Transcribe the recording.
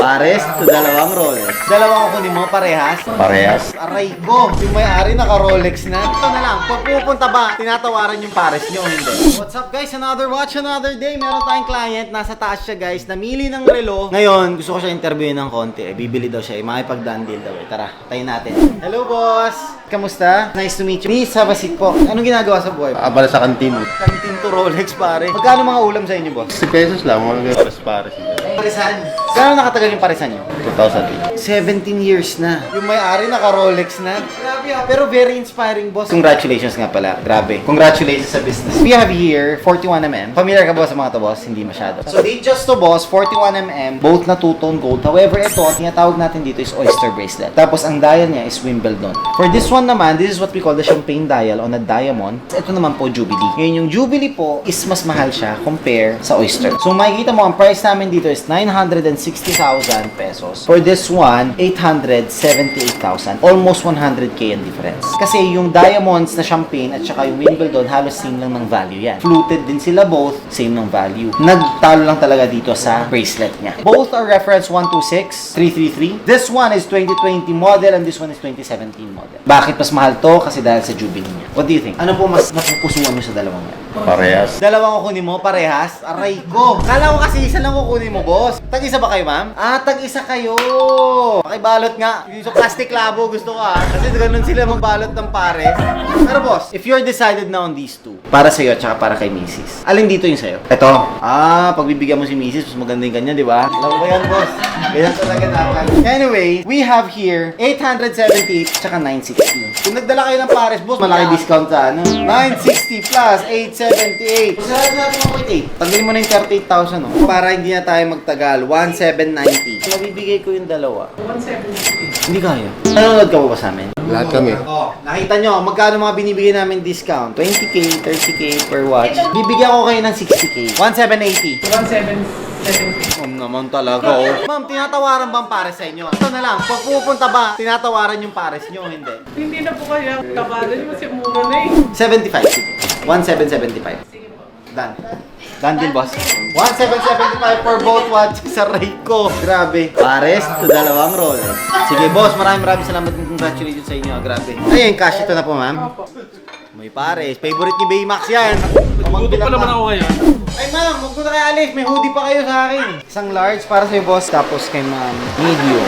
Pares to dalawang Rolex. Dalawang kunin mo, parehas? Parehas. Aray ko, yung may-ari naka-Rolex na. Ito na lang, pag pupunta ba, tinatawaran yung pares nyo, hindi. What's up guys? Another watch, another day. Meron tayong client, nasa taas siya guys, namili ng relo. Ngayon, gusto ko siya interviewin ng konti. Bibili daw siya, makipag-done deal daw. Tara, tayo natin. Hello boss! Kamusta? Nice to meet you. Please, have a seat po. Anong ginagawa sa buhay? Abala sa kantin. Kantin to Rolex pare. Magkano mga ulam sa inyo boss? 60 pesos lang, mga pares-pares. Parisan. Gano'n nakatagal yung parisan nyo? 2008. 17 years na. Yung may-ari naka-Rolex na. Grabe ha. Pero very inspiring, boss. Congratulations nga pala. Grabe. Congratulations sa business. We have here 41mm. Familiar ka ba sa mga to, boss? Hindi masyado. So, they just to, boss, 41mm. Both na two-tone gold. However, ito, ang tinatawag natin dito is oyster bracelet. Tapos, ang dial niya is Wimbledon. For this one naman, this is what we call the champagne dial on a diamond. Ito naman po, Jubilee. Ngayon, yung Jubilee po is mas mahal siya compare sa oyster. So, makikita mo, ang price namin dito is 960,000 pesos. For this one, 878,000. Almost 100k ang difference. Kasi yung diamonds na champagne at saka yung Wimbledon, halos same lang ng value yan. Fluted din sila both, same ng value. Nagtalo lang talaga dito sa bracelet niya. Both are reference 126333. This one is 2020 model and this one is 2017 model. Bakit mas mahal to? Kasi dahil sa Jubilee niya. What do you think? Ano po mas napupusuan mo sa dalawang yan? Parehas. Dalawang kukunin mo, parehas? Aray ko! Kala ko kasi isa lang kukunin mo, boss. Tag-isa ba kayo, ma'am? Ah, tag-isa kayo! Pakibalot nga. Yung sa plastic labo gusto ko kasi ganun sila magbalot ng pares. Pero boss, if you're decided na on these two, para sa'yo at saka para kay Mrs. Alin dito yung sa'yo? Ito. Ah, pagbibigyan mo si Mrs. mas maganda yung kanya, di ba? Alam ko yan, boss. Ganyan talaga dapat. Anyway, we have here 878 tsaka 960. Kung nagdala kayo ng pares, boss, malaki discount sa ano. 960 plus 878. Masarap natin ang 0.8. Tanggalin mo na yung 38,000, no? Para hindi na tayo magtagal. 1,790. Mabibigay ko yung dalawa. 1,790. Hindi kaya. Nanonood ka ba sa amin? Lahat kami. Oh, nakita nyo, magkano mga binibigay namin discount? 20k, 30k per watch. Bibigyan ko kayo ng 60k. 1,780. 1,770. Naman talaga, oh. Ma'am, tinatawaran ba ang pares sa inyo? Ito na lang, pag pupunta ba, tinatawaran yung pares nyo, hindi? Hindi na po kaya kabalan mo si mura na eh. 75, sige. 1,775. Sige po. Done. Done din, boss. 1,775 for both watches sa Rayco. Grabe. Pares to dalawang Rolex. Sige, boss. Maraming salamat and congratulations sa inyo. Grabe. Ayun, cash ito na po, ma'am. Opo. May pares. Favorite ni Baymax yan. Gutom pa naman ako ngayon. Ay, ma'am. Huwag ko na kayo alis. May hoodie pa kayo sa akin. Isang large para sa'yo, boss. Tapos kay ma'am, medium.